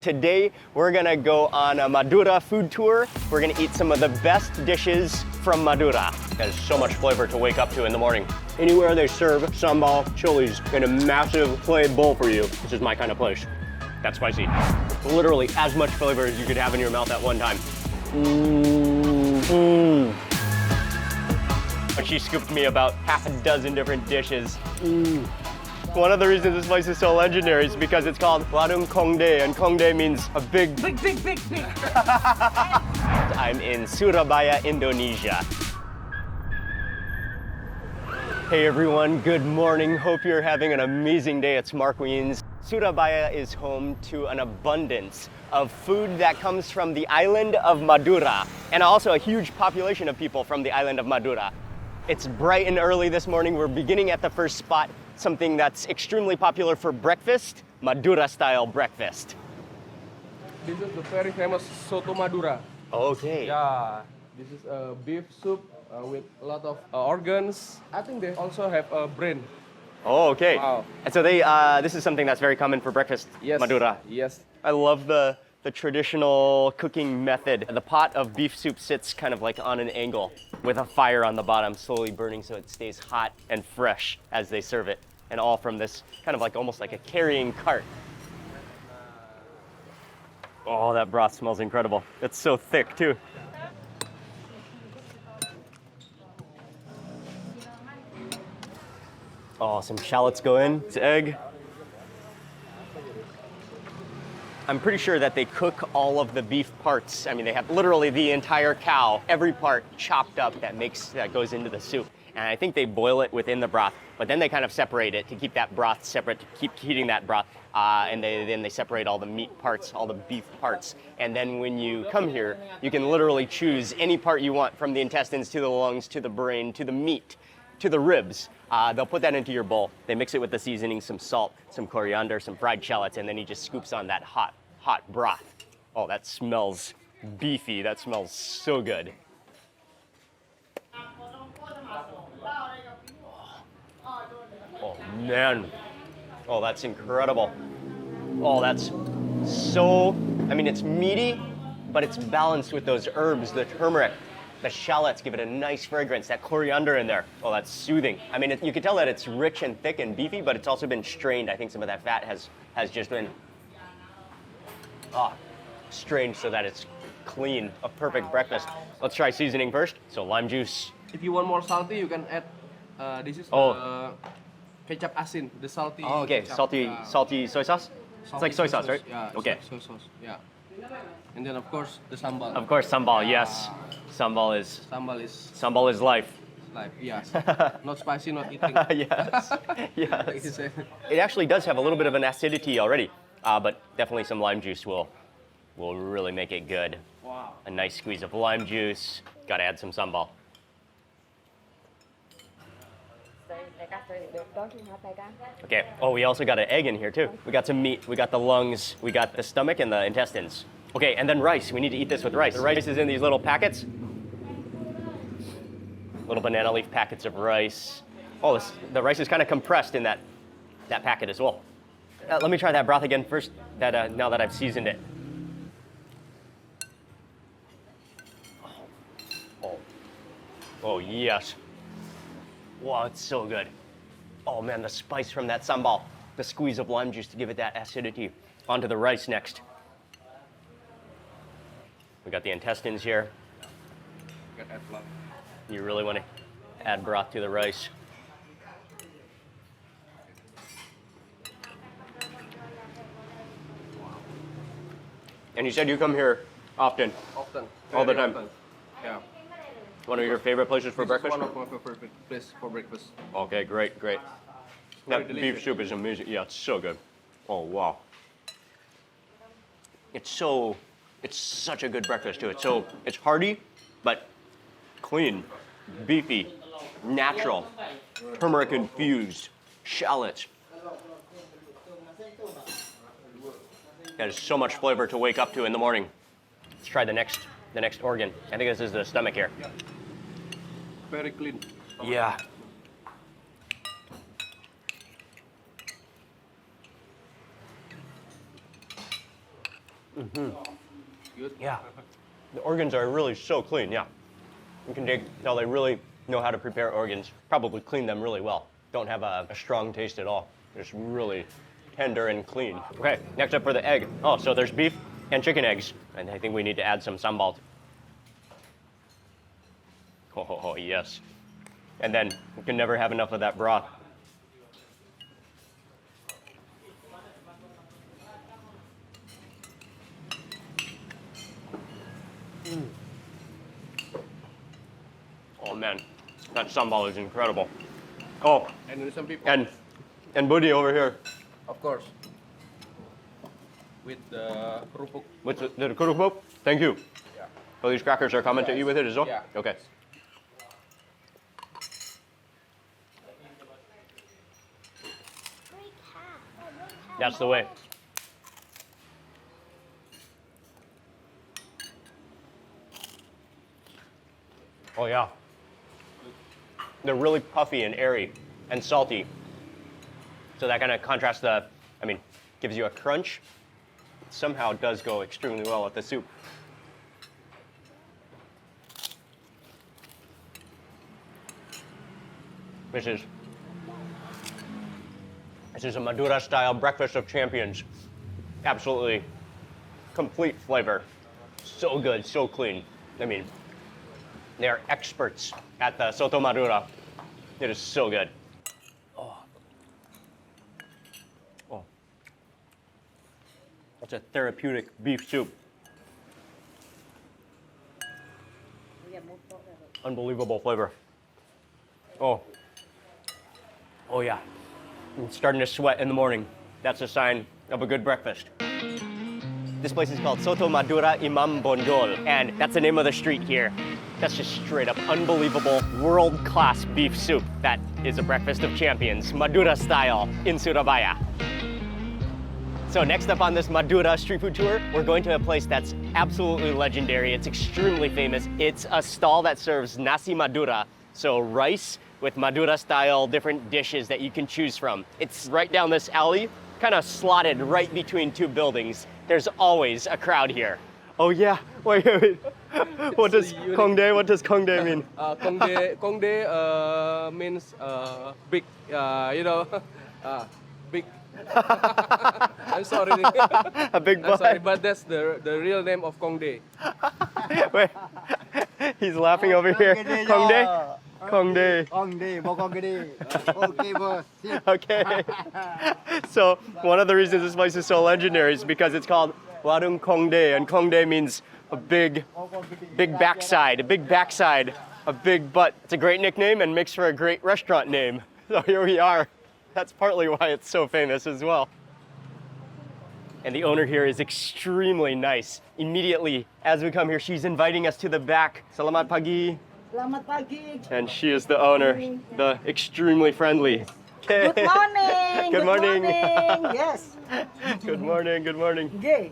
Today, we're gonna go on a Madura food tour. We're gonna eat some of the best dishes from Madura. There's so much flavor to wake up to in the morning. Anywhere they serve sambal chilies in a massive clay bowl for you, this is my kind of place. That's spicy. Literally as much flavor as you could have in your mouth at one time. But she scooped me about half a dozen different dishes. One of the reasons this place is so legendary is because it's called Warung Kongde, and Kongde means a big. I'm in Surabaya, Indonesia. Hey everyone, good morning. Hope you're having an amazing day. It's Mark Wiens. Surabaya is home to an abundance of food that comes from the island of Madura, and also a huge population of people from the island of Madura. It's bright and early this morning. We're beginning at the first spot, something that's extremely popular for breakfast, Madura-style breakfast. This is the very famous Soto Madura. Okay. Yeah, this is a beef soup with a lot of organs. I think they also have a brain. Oh, okay. Wow. And so this is something that's very common for breakfast, Yes. Madura. Yes. I love the traditional cooking method. The pot of beef soup sits kind of like on an angle with a fire on the bottom, slowly burning so it stays hot and fresh as they serve it. And all from this kind of like almost like a carrying cart. Oh, that broth smells incredible. It's so thick too. Oh, some shallots go in. It's egg. I'm pretty sure that they cook all of the beef parts. I mean, they have literally the entire cow, every part chopped up that goes into the soup. And I think they boil it within the broth, but then they kind of separate it to keep that broth separate, to keep heating that broth. And then they separate all the meat parts, all the beef parts. And then when you come here, you can literally choose any part you want, from the intestines to the lungs, to the brain, to the meat, to the ribs. They'll put that into your bowl. They mix it with the seasoning, some salt, some coriander, some fried shallots, and then he just scoops on that hot broth. Oh, that smells beefy. That smells so good. Oh man. Oh, that's incredible. Oh, that's so, I mean, it's meaty, but it's balanced with those herbs, the turmeric. The shallots give it a nice fragrance, that coriander in there. Oh, that's soothing. I mean, you can tell that it's rich and thick and beefy, but it's also been strained. I think some of that fat has just been strained so that it's clean, a perfect breakfast. Let's try seasoning first. So lime juice. If you want more salty, you can add. This is ketchup asin, the salty. Oh, okay, ketchup, salty soy sauce. It's like soy sauce, right? Yeah. Okay. Soy sauce. Yeah. And then of course the sambal. Of course, sambal. Yes, sambal is life. Life. Yes. Not spicy, not eating. Yes. Yes. It actually does have a little bit of an acidity already, but definitely some lime juice will really make it good. Wow. A nice squeeze of lime juice. Got to add some sambal. Okay. Oh, we also got an egg in here too. We got some meat. We got the lungs. We got the stomach and the intestines. Okay, and then rice. We need to eat this with rice. The rice is in these little packets. Little banana leaf packets of rice. Oh, the rice is kind of compressed in that packet as well. Let me try that broth again first, now that I've seasoned it. Oh yes. Wow, it's so good. Oh man, the spice from that sambal. The squeeze of lime juice to give it that acidity. Onto the rice next. We got the intestines here. You can add blood. You really want to add broth to the rice. And you said you come here often? Often. All the Very time? often. Yeah. One of your favorite places for This breakfast? is one of my favorite places for breakfast. Okay, great. Very That beef delicious. soup is amazing. Yeah, it's so good. Oh, wow. It's such a good breakfast too. It's hearty, but clean, beefy, natural, turmeric infused, shallots. That is so much flavor to wake up to in the morning. Let's try the next organ. I think this is the stomach here. Yeah. Very clean. Yeah. Good. Yeah. The organs are really so clean, yeah. You can tell they really know how to prepare organs. Probably clean them really well. Don't have a strong taste at all. Just really tender and clean. Okay, next up for the egg. Oh, so there's beef and chicken eggs. And I think we need to add some sambal. Oh, yes. And then you can never have enough of that broth. Oh man, that sambal is incredible. Oh, And some people, and Budi over here. of course, with the kerupuk. What's the kerupuk? Thank you. Yeah. Oh, these crackers are coming to eat with it as well? Yeah. Okay. That's the way. Oh yeah. They're really puffy and airy and salty. So that kind of contrasts gives you a crunch. Somehow does go extremely well with the soup. This is a Madura style breakfast of champions. Absolutely complete flavor. So good, so clean. I mean, they are experts at the Soto Madura. It is so good. Oh. That's a therapeutic beef soup. Unbelievable flavor. Oh yeah. I'm starting to sweat in the morning. That's a sign of a good breakfast. This place is called Soto Madura Imam Bondol, and that's the name of the street here. That's just straight up unbelievable world-class beef soup. That is a breakfast of champions, Madura style, in Surabaya. So next up on this Madura street food tour, we're going to a place that's absolutely legendary. It's extremely famous. It's a stall that serves Nasi Madura, so rice with Madura style different dishes that you can choose from. It's right down this alley, kind of slotted right between two buildings. There's always a crowd here. Oh yeah, wait. What does Kongde mean? Kongde means big, big. I'm sorry. A big butt. I'm sorry, but that's the real name of Kongde. Wait, he's laughing over here. Kongde? Kongde. Okay, boss. Okay. So one of the reasons this place is so legendary is because it's called Warung Kongde, and Kongde means a big backside, a big butt. It's a great nickname and makes for a great restaurant name. So here we are. That's partly why it's so famous as well. And the owner here is extremely nice. Immediately, as we come here, she's inviting us to the back. Selamat pagi. Selamat pagi. And she is the owner, the extremely friendly. Good morning. Good morning. Yes. Good morning. Okay.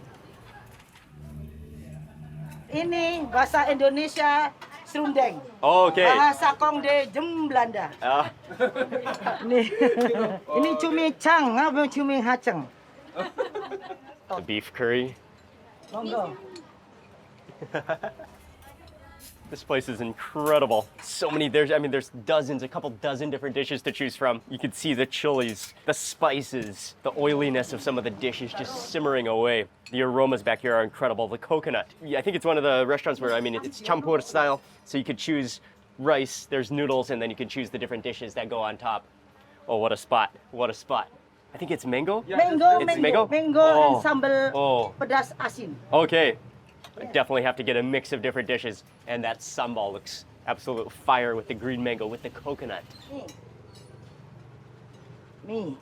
Ini bahasa Indonesia serundeng. Okay. Bahasa Kongde jem Belanda. Ini cumi cang, apa cumi haceng. The beef curry. Monggo. This place is incredible. So many, there's dozens, a couple dozen different dishes to choose from. You can see the chilies, the spices, the oiliness of some of the dishes just simmering away. The aromas back here are incredible. The coconut. Yeah, I think it's one of the restaurants where, it's champur style, so you could choose rice, there's noodles, and then you can choose the different dishes that go on top. Oh, what a spot. I think it's mango? Mango, It's mango Oh. and sambal Oh. pedas asin. Okay. I definitely have to get a mix of different dishes. And that sambal looks absolute fire with the green mango, with the coconut. Mie.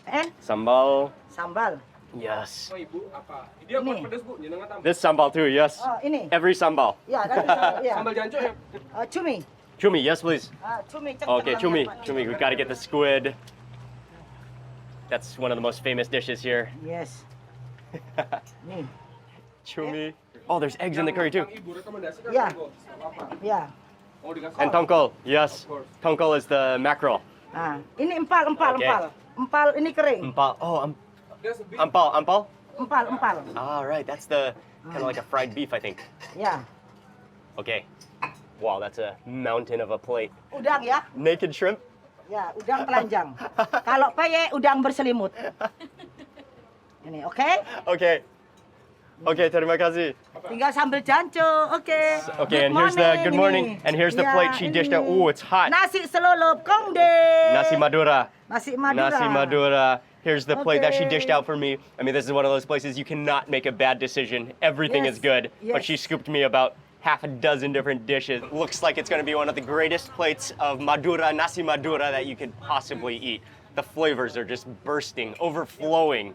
And Sambal. sambal. Yes. Oh ibu apa? Dia buat Ini. pedas bu, jenengan tambah. This sambal too, yes. Oh, ini. Every sambal. Ya, dari sambal. Ya. Sambal jancuk ya. Cumi. Chumi, yes please. Cumi. Okay, chumi. We gotta get the squid. That's one of the most famous dishes here. Yes. Nih. Chumi. Oh, there's eggs in the curry too. Yang ibu rekomendasikan Ya. tongkol. Apa? Ya. Oh dikasih. And tongkol, yes. Tongkol is the mackerel. Ini empal. Okay. Empal ini kering. Empal. There's a big Ampal, ampal? Empal, empal. All right, that's the kind of like a fried beef, I think. Ya. Okay. Wow, that's a mountain of a plate. Udang ya. Naked shrimp? Ya, udang telanjang. Kalau peye, udang berselimut. Ini, oke? Okay. Okay, terima kasih. Tinggal sambal janco, oke. Okay, and here's the good morning, and here's the plate she dished out. Ooh, it's hot. Nasi selulup kongde. Nasi Madura. Nasi Madura. Nasi Madura. Here's the plate that she dished Okay. out for me. I mean, this is one of those places you cannot make a bad decision. Everything Yes, is good, but yes. she scooped me about half a dozen different dishes. Looks like it's going to be one of the greatest plates of Madura, Nasi Madura that you could possibly eat. The flavors are just bursting, overflowing.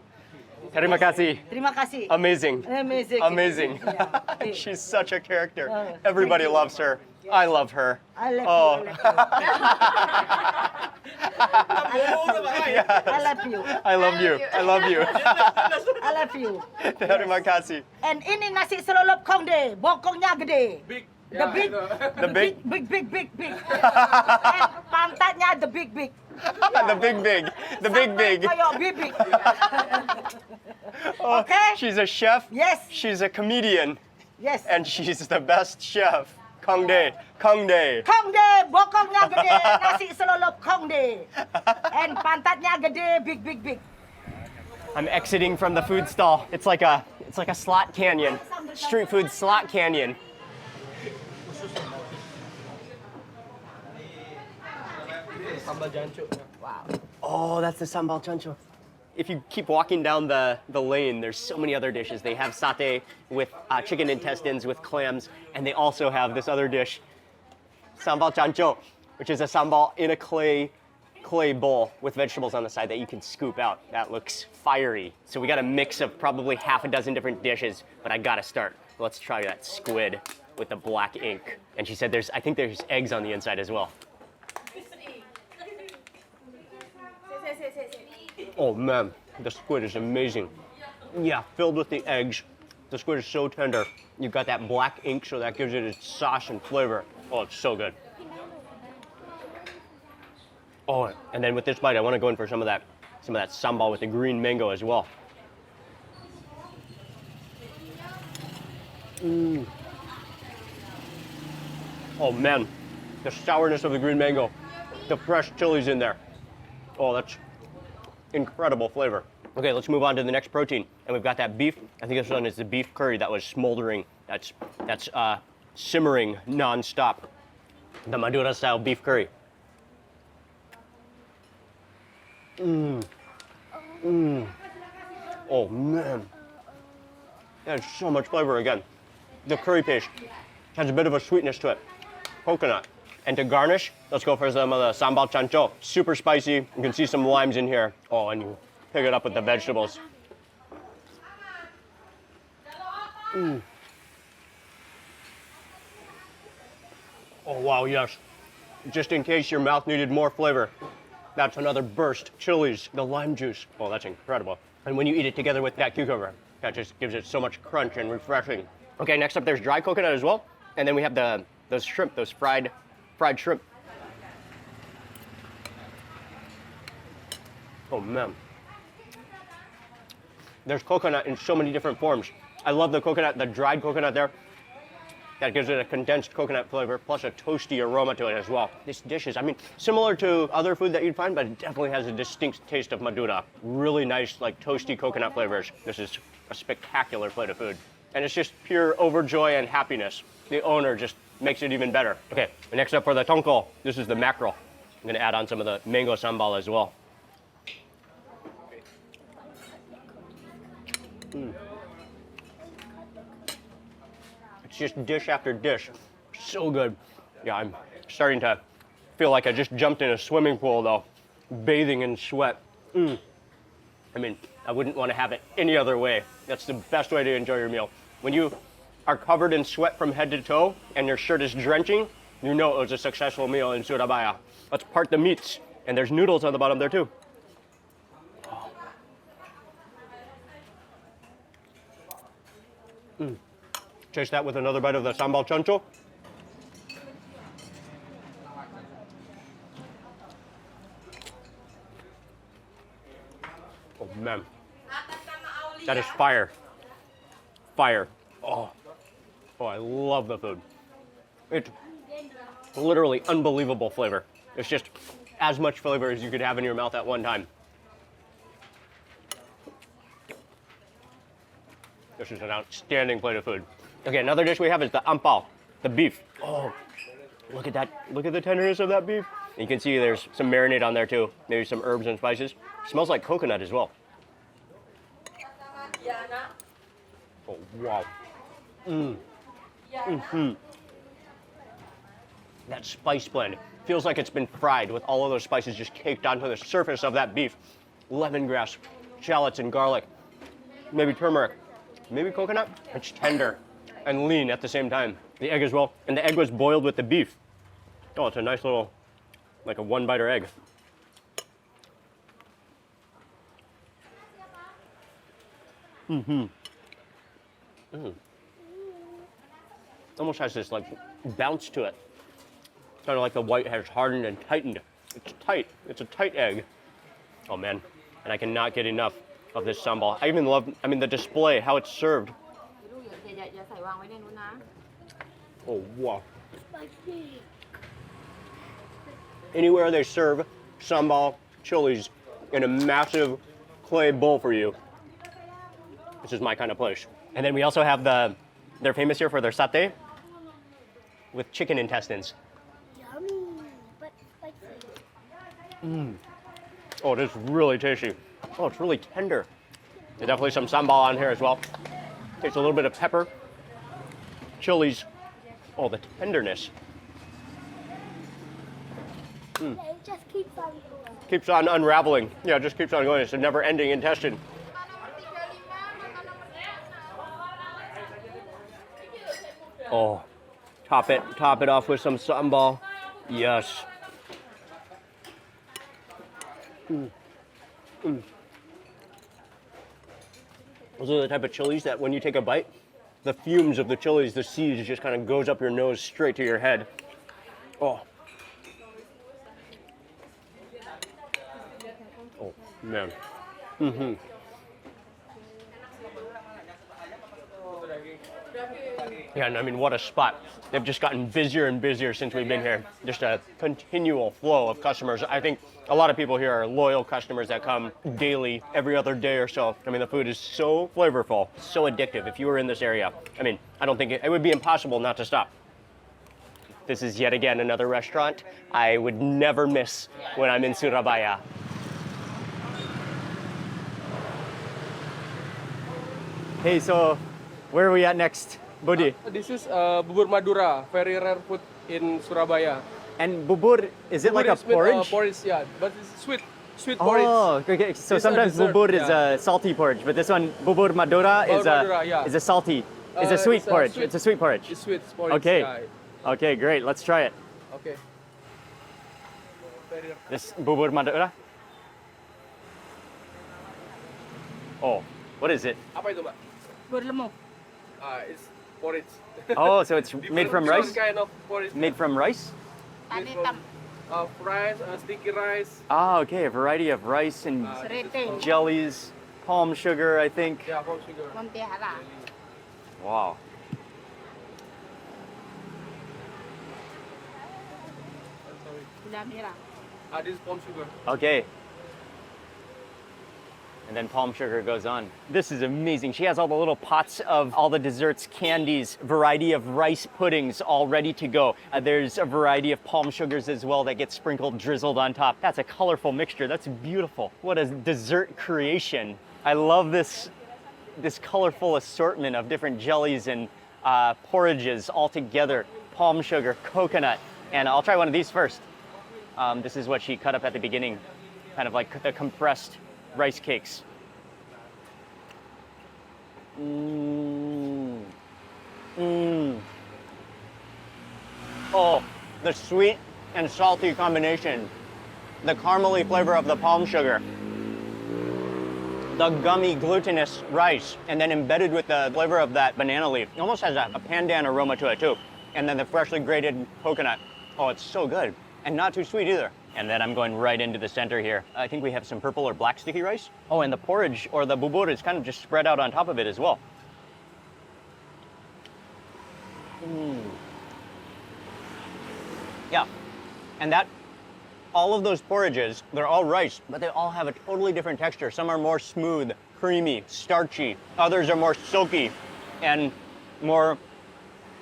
Terima kasih. Terima kasih. Amazing. Amazing. Amazing. Yeah. She's such a character. Oh, Everybody thank you. loves her. I love her. I love Oh. you. I love you. I love you. I love you. I love you. Terima kasih. And ini nasi selulup kongde, bokongnya gede. big. The Yeah, big, I know. The big, big. And pantatnya the big. the big, the big. Kayak bibik. Oh, Okay. She's a chef. Yes. She's a comedian, Yes. and she's the best chef. Kongde, Kongde. Kongde, bokongnya gede, nasi selulup kongde. And pantatnya gede, big. I'm exiting from the food stall. It's like a slot canyon, street food slot canyon. Sambal jancu. Oh, that's the sambal chancho. If you keep walking down the lane, there's so many other dishes. They have satay with chicken intestines with clams, and they also have this other dish, sambal chancho, which is a sambal in a clay bowl with vegetables on the side that you can scoop out. That looks fiery. So we got a mix of probably half a dozen different dishes, but I gotta start. Let's try that squid with the black ink. And she said I think there's eggs on the inside as well. Oh man, the squid is amazing. Yeah, filled with the eggs. The squid is so tender. You've got that black ink, so that gives it its sauce and flavor. Oh, it's so good. Oh, and then with this bite, I want to go in for some of that sambal with the green mango as well. Oh man, the sourness of the green mango, the fresh chilies in there. Oh, that's incredible flavor. Okay, let's move on to the next protein. And we've got that beef. I think this one is the beef curry that was smoldering. That's simmering non-stop. The Madura style beef curry. Oh man. There's so much flavor again. The curry paste has a bit of a sweetness to it. Coconut. And to garnish, let's go for some of the sambal chancho. Super spicy. You can see some limes in here. Oh, and you pick it up with the vegetables. Oh, wow, yes. Just in case your mouth needed more flavor, that's another burst. Chilies, the lime juice. Oh, that's incredible. And when you eat it together with that cucumber, that just gives it so much crunch and refreshing. Okay, next up there's dry coconut as well. And then we have those shrimp, those fried shrimp. Oh man. There's coconut in so many different forms. I love the coconut, the dried coconut there. That gives it a condensed coconut flavor, plus a toasty aroma to it as well. This dish is, I mean, similar to other food that you'd find, but it definitely has a distinct taste of Madura. Really nice, like toasty coconut flavors. This is a spectacular plate of food. And it's just pure overjoy and happiness. The owner just makes it even better. Okay, next up for the tongko, this is the mackerel. I'm gonna add on some of the mango sambal as well. It's just dish after dish. So good. Yeah, I'm starting to feel like I just jumped in a swimming pool though, bathing in sweat. I mean, I wouldn't want to have it any other way. That's the best way to enjoy your meal. When you are covered in sweat from head to toe and your shirt is drenching, you know it was a successful meal in Surabaya. Let's part the meats. And there's noodles on the bottom there too. Chase that with another bite of the sambal chancho. Oh man. That is fire. Fire. Oh, I love the food. It's literally unbelievable flavor. It's just as much flavor as you could have in your mouth at one time. This is an outstanding plate of food. Okay, another dish we have is the ampao, the beef. Oh, look at that. Look at the tenderness of that beef. And you can see there's some marinade on there too. Maybe some herbs and spices. Smells like coconut as well. Oh, wow. That spice blend feels like it's been fried with all of those spices just caked onto the surface of that beef. Lemongrass, shallots and garlic, maybe turmeric, maybe coconut. It's tender and lean at the same time. The egg as well. And the egg was boiled with the beef. Oh, it's a nice little, like a one-biter egg. Almost has this like bounce to it. Kind of like the white has hardened and tightened. It's tight. It's a tight egg. Oh man, and I cannot get enough of this sambal. I even love, the display, how it's served. Oh wow. Anywhere they serve sambal, chilies in a massive clay bowl for you, this is my kind of place. And then we also have they're famous here for their satay with chicken intestines. Yummy, but spicy. Oh, it is really tasty. Oh, it's really tender. There's definitely some sambal on here as well. Takes a little bit of pepper, chilies. Oh, the tenderness. It just keeps on going. Keeps on unraveling. Yeah, it just keeps on going. It's a never-ending intestine. Oh, top it off with some sambal. Yes. Those are the type of chilies that when you take a bite, the fumes of the chilies, the seeds just kind of goes up your nose straight to your head. Oh. Oh, man. Yeah, and what a spot. They've just gotten busier and busier since we've been here. Just a continual flow of customers. I think a lot of people here are loyal customers that come daily, every other day or so. The food is so flavorful, so addictive. If you were in this area, I don't think it would be impossible not to stop. This is yet again another restaurant I would never miss when I'm in Surabaya. Hey, so where are we at next, Budi? This is Bubur Madura, very rare food in Surabaya. And bubur, is it like a Bubur is with, porridge? porridge, yeah, but it's sweet porridge. Oh, okay. So It's a sometimes dessert, bubur is yeah. a salty porridge, but this one, Bubur Madura, Bubur is Madura, yeah. a salty, it's a sweet porridge. It's a sweet porridge. It's sweet porridge. Okay. Yeah. Okay, great. Let's try it. Okay. Very rare. This Bubur Madura. Oh, what is it? Apa itu, Mbak? Berlemuk. It's porridge. Oh, so it's made from rice? Different kind of porridge. Made from rice? Made from rice, sticky rice. Ah, okay. A variety of rice and Serete. jellies, palm sugar, I think. Yeah, palm sugar. Montehara. Wow. Gula merah. This is palm sugar. Okay. And then palm sugar goes on. This is amazing. She has all the little pots of all the desserts, candies, variety of rice puddings all ready to go. There's a variety of palm sugars as well that get sprinkled, drizzled on top. That's a colorful mixture. That's beautiful. What a dessert creation. I love this colorful assortment of different jellies and porridges all together. Palm sugar, coconut, and I'll try one of these first. This is what she cut up at the beginning, kind of like the compressed rice cakes. Oh, the sweet and salty combination. The caramely flavor of the palm sugar. The gummy, glutinous rice, and then embedded with the flavor of that banana leaf. It almost has a pandan aroma to it too. And then the freshly grated coconut. Oh, it's so good. And not too sweet either. And then I'm going right into the center here. I think we have some purple or black sticky rice. Oh, and the porridge or the bubur is kind of just spread out on top of it as well. Yeah, and all of those porridges, they're all rice, but they all have a totally different texture. Some are more smooth, creamy, starchy. Others are more silky and more,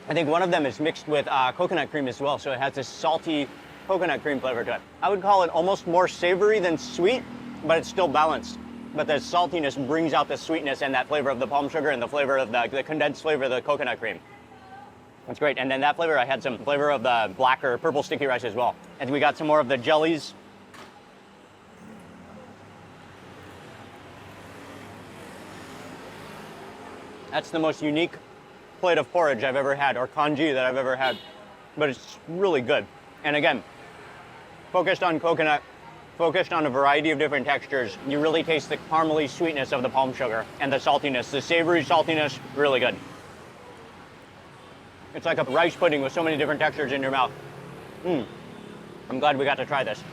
I think one of them is mixed with coconut cream as well, so it has this salty coconut cream flavor to it. I would call it almost more savory than sweet, but it's still balanced. But the saltiness brings out the sweetness and that flavor of the palm sugar and the flavor of the condensed flavor of the coconut cream. That's great. And then that flavor, I had some flavor of the black or purple sticky rice as well. And we got some more of the jellies. That's the most unique plate of porridge I've ever had, or congee that I've ever had. But it's really good. And again, focused on coconut, focused on a variety of different textures. You really taste the caramely sweetness of the palm sugar and the saltiness, the savory saltiness, really good. It's like a rice pudding with so many different textures in your mouth. I'm glad we got to try this.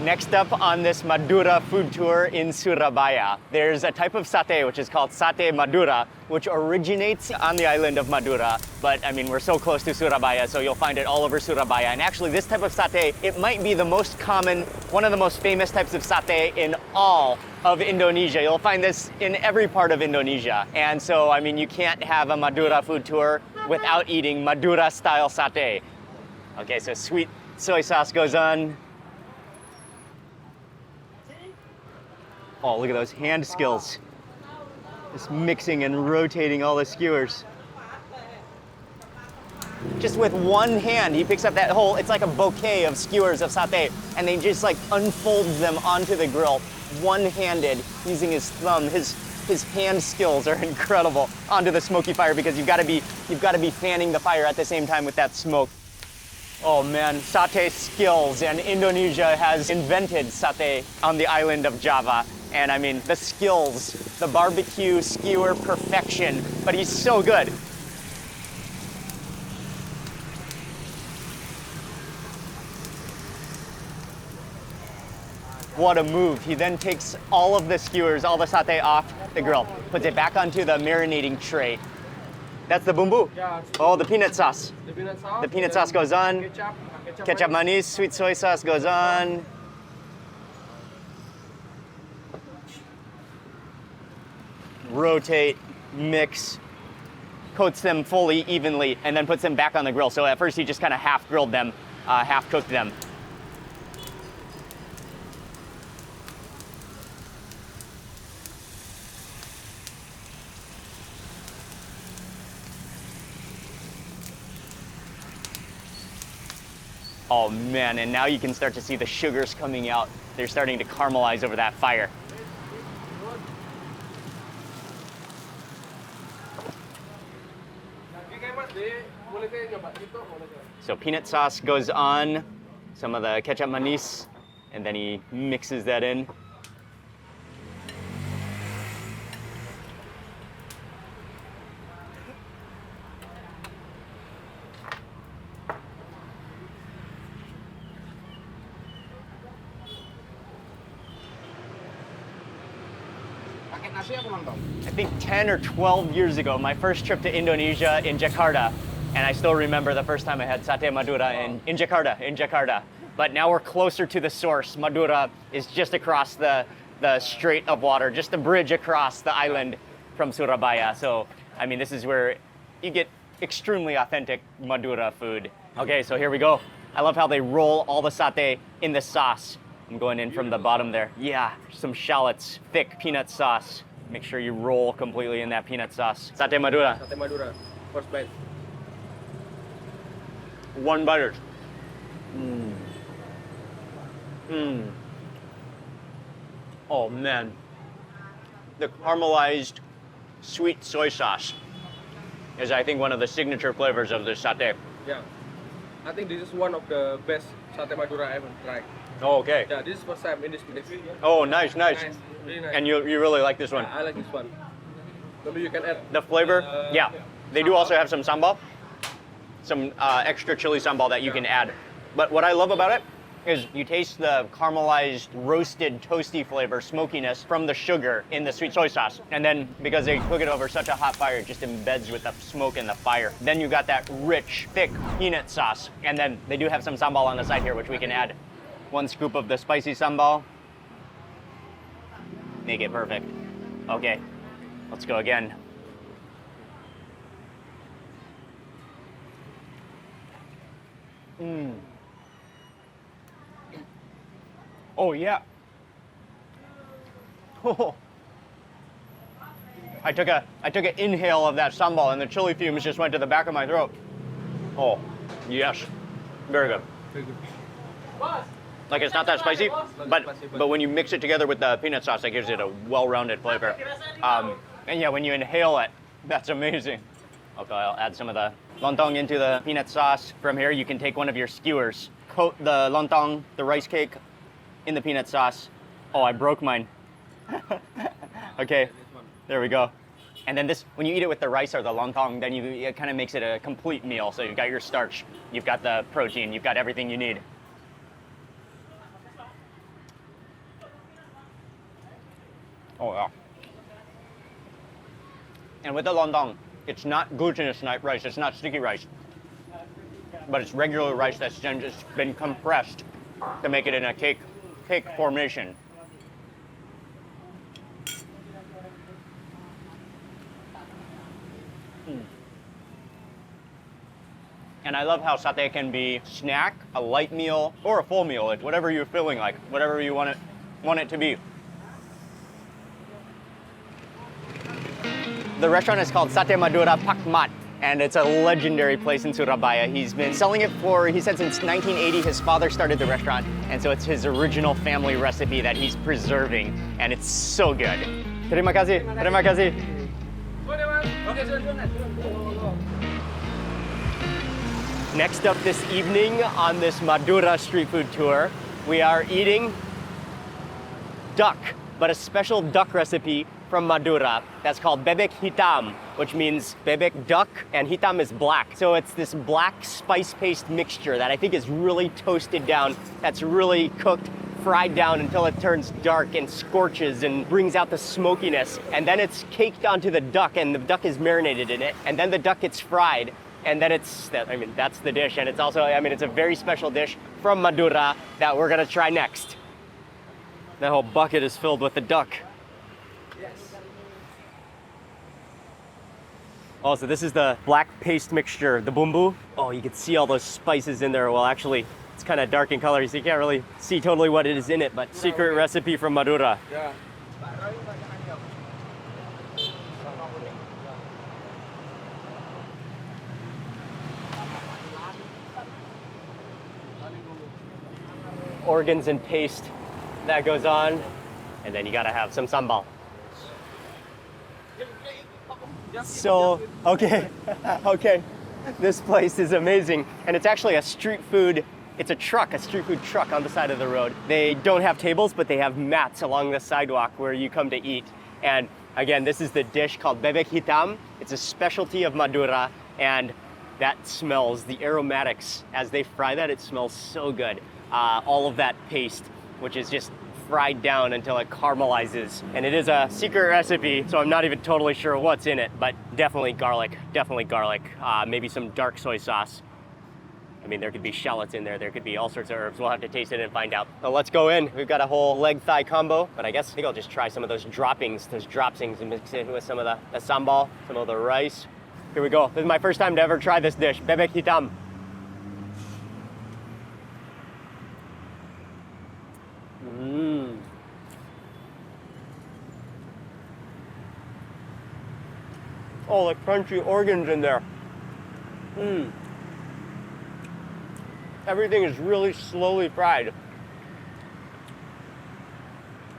Next up on this Madura food tour in Surabaya, there's a type of satay which is called Sate Madura, which originates on the island of Madura. But I mean, we're so close to Surabaya, so you'll find it all over Surabaya. And actually, this type of satay, it might be the most common, one of the most famous types of satay in all of Indonesia. You'll find this in every part of Indonesia. And so, I mean, you can't have a Madura food tour without eating Madura style satay. Okay, so sweet soy sauce goes on. Oh, look at those hand skills. Just mixing and rotating all the skewers. Just with one hand, he picks up that whole, it's like a bouquet of skewers of satay, and they just like unfolds them onto the grill, one-handed, using his thumb. His hand skills are incredible onto the smoky fire because you've got to be fanning the fire at the same time with that smoke. Oh man, satay skills, and Indonesia has invented satay on the island of Java. And I mean, the skills, the barbecue skewer perfection, but he's so good. What a move. He then takes all of the skewers, all the satay off the grill, puts it back onto the marinating tray. That's the bumbu. Yeah. Oh, the peanut sauce. The peanut sauce. The peanut sauce goes on. Ketchup manis, sweet soy sauce goes on. Rotate, mix, coats them fully, evenly, and then puts them back on the grill. So at first he just kind of half grilled them, half cooked them. Oh man, and now you can start to see the sugars coming out. They're starting to caramelize over that fire. So peanut sauce goes on, some of the ketchup manis, and then he mixes that in. I think 10 or 12 years ago, my first trip to Indonesia in Jakarta, and I still remember the first time I had Sate Madura in Jakarta. But now we're closer to the source. Madura is just across the strait of water, just the bridge across the island from Surabaya. So, I mean, this is where you get extremely authentic Madura food. Okay, so here we go. I love how they roll all the satay in the sauce. I'm going in from the bottom there. Yeah, some shallots, thick peanut sauce. Make sure you roll completely in that peanut sauce. Sate Madura. Sate Madura. First bite. One bite. Oh man. The caramelized sweet soy sauce is, I think, one of the signature flavors of this satay. Yeah. I think this is one of the best Sate Madura I ever tried. Oh, okay. Yeah, this is first time in this place. Oh, nice. Really nice. And you really like this one? Yeah, I like this one. Maybe you can add The flavor? Yeah. They do also have some sambal. Some extra chili sambal that you can add. But what I love about it is you taste the caramelized, roasted, toasty flavor, smokiness from the sugar in the sweet soy sauce. And then because they cook it over such a hot fire, it just embeds with the smoke and the fire. Then you got that rich, thick peanut sauce. And then they do have some sambal on the side here, which we can add 1 scoop of the spicy sambal. Make it perfect. Okay, let's go again. Oh yeah. Oh. I took an inhale of that sambal and the chili fumes just went to the back of my throat. Oh, yes. Very good. Very good. Like it's not that spicy, but when you mix it together with the peanut sauce, that gives it a well-rounded flavor. And yeah, when you inhale it, that's amazing. Okay, I'll add some of the lontong into the peanut sauce. From here, you can take one of your skewers, coat the lontong, the rice cake, in the peanut sauce. Oh, I broke mine. Okay, there we go. And then this, when you eat it with the rice or the lontong, then it kind of makes it a complete meal. So you've got your starch, you've got the protein, you've got everything you need. Oh yeah. And with the lontong, it's not glutinous rice, it's not sticky rice, but it's regular rice that's just been compressed to make it in a cake formation. And I love how satay can be snack, a light meal, or a full meal, like whatever you're feeling like, whatever you want it to be. The restaurant is called Soto Madura Pakmat, and it's a legendary place in Surabaya. He's been selling it he said since 1980, his father started the restaurant, and so it's his original family recipe that he's preserving, and it's so good. Terima kasih, terima kasih. Next up this evening on this Madura street food tour, we are eating duck, but a special duck recipe from Madura that's called bebek hitam, which means bebek duck, and hitam is black. So it's this black spice paste mixture that I think is really toasted down, that's really cooked, fried down until it turns dark and scorches and brings out the smokiness. And then it's caked onto the duck, and the duck is marinated in it, and then the duck gets fried. And then that's the dish. And it's also, it's a very special dish from Madura that we're gonna try next. That whole bucket is filled with the duck. Oh, so this is the black paste mixture, the bumbu. Oh, you can see all those spices in there. Well, actually, it's kind of dark in color, so you can't really see totally what it is in it, but secret recipe from Madura. Yeah. Organs and paste, that goes on. And then you gotta have some sambal. So, okay, this place is amazing. And it's actually a street food truck on the side of the road. They don't have tables, but they have mats along the sidewalk where you come to eat. And again, this is the dish called bebek hitam. It's a specialty of Madura, and that smells, the aromatics, as they fry that, it smells so good. All of that paste, which is just fried down until it caramelizes. And it is a secret recipe, so I'm not even totally sure what's in it, but definitely garlic. Maybe some dark soy sauce. There could be shallots in there could be all sorts of herbs. We'll have to taste it and find out. So let's go in. We've got a whole leg thigh combo, but I think I'll just try some of those droppings, and mix it with some of the sambal, some of the rice. Here we go. This is my first time to ever try this dish, bebek hitam. Oh, the crunchy organs in there. Everything is really slowly fried.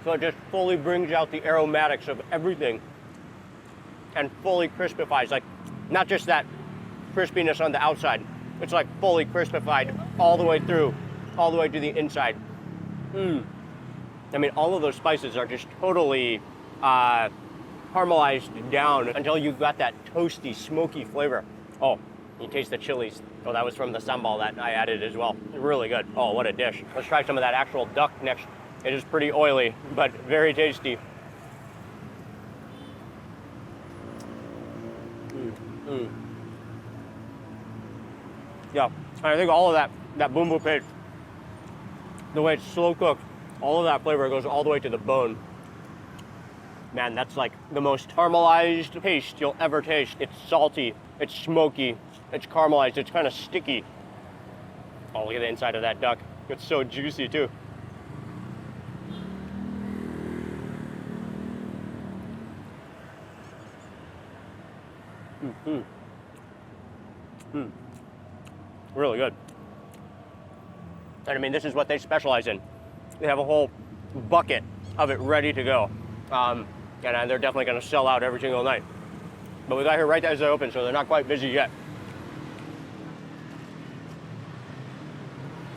So it just fully brings out the aromatics of everything and fully crispifies. Like, not just that crispiness on the outside, it's like fully crispified all the way through, all the way to the inside. All of those spices are just totally caramelized down until you've got that toasty, smoky flavor. Oh, You taste the chilies. Oh, that was from the sambal that I added as well. Really good. Oh, what a dish. Let's try some of that actual duck next. It is pretty oily, but very tasty. Yeah, I think all of that bumbu paste, the way it's slow cooked, all of that flavor goes all the way to the bone. Man, that's like the most caramelized paste you'll ever taste. It's salty, it's smoky, it's caramelized, it's kind of sticky. Oh, look at the inside of that duck. It's so juicy too. Really good. And I mean, this is what they specialize in. They have a whole bucket of it ready to go. And they're definitely gonna sell out every single night. But we got here right as they open, so they're not quite busy yet.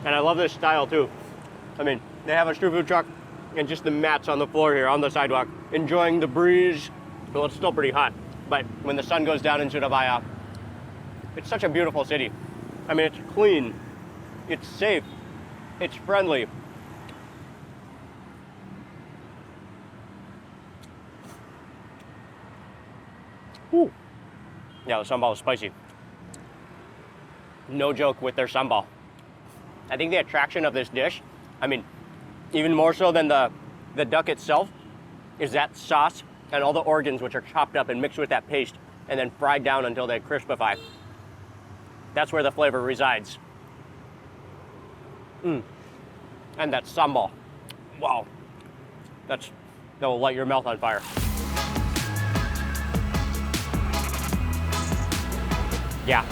And I love this style too. I mean, they have a street food truck and just the mats on the floor here on the sidewalk, enjoying the breeze. Well, it's still pretty hot, but when the sun goes down in Surabaya, it's such a beautiful city. I mean, it's clean, it's safe, it's friendly. Ooh. Yeah, the sambal is spicy. No joke with their sambal. I think the attraction of this dish, I mean, even more so than the duck itself, is that sauce and all the organs which are chopped up and mixed with that paste and then fried down until they crispify. That's where the flavor resides. And that sambal. Wow. That will light your mouth on fire. Yeah,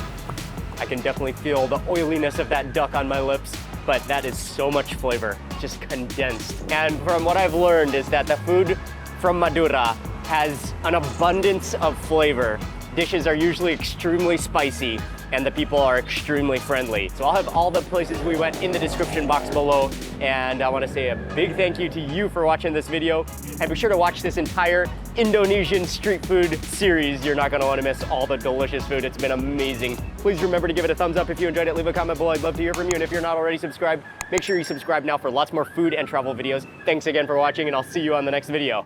I can definitely feel the oiliness of that duck on my lips, but that is so much flavor, just condensed. And from what I've learned is that the food from Madura has an abundance of flavor. Dishes are usually extremely spicy, and the people are extremely friendly. So I'll have all the places we went in the description box below, and I want to say a big thank you to you for watching this video, and be sure to watch this entire Indonesian street food series. You're not going to want to miss all the delicious food. It's been amazing. Please remember to give it a thumbs up if you enjoyed it. Leave a comment below. I'd love to hear from you, and if you're not already subscribed, make sure you subscribe now for lots more food and travel videos. Thanks again for watching, and I'll see you on the next video.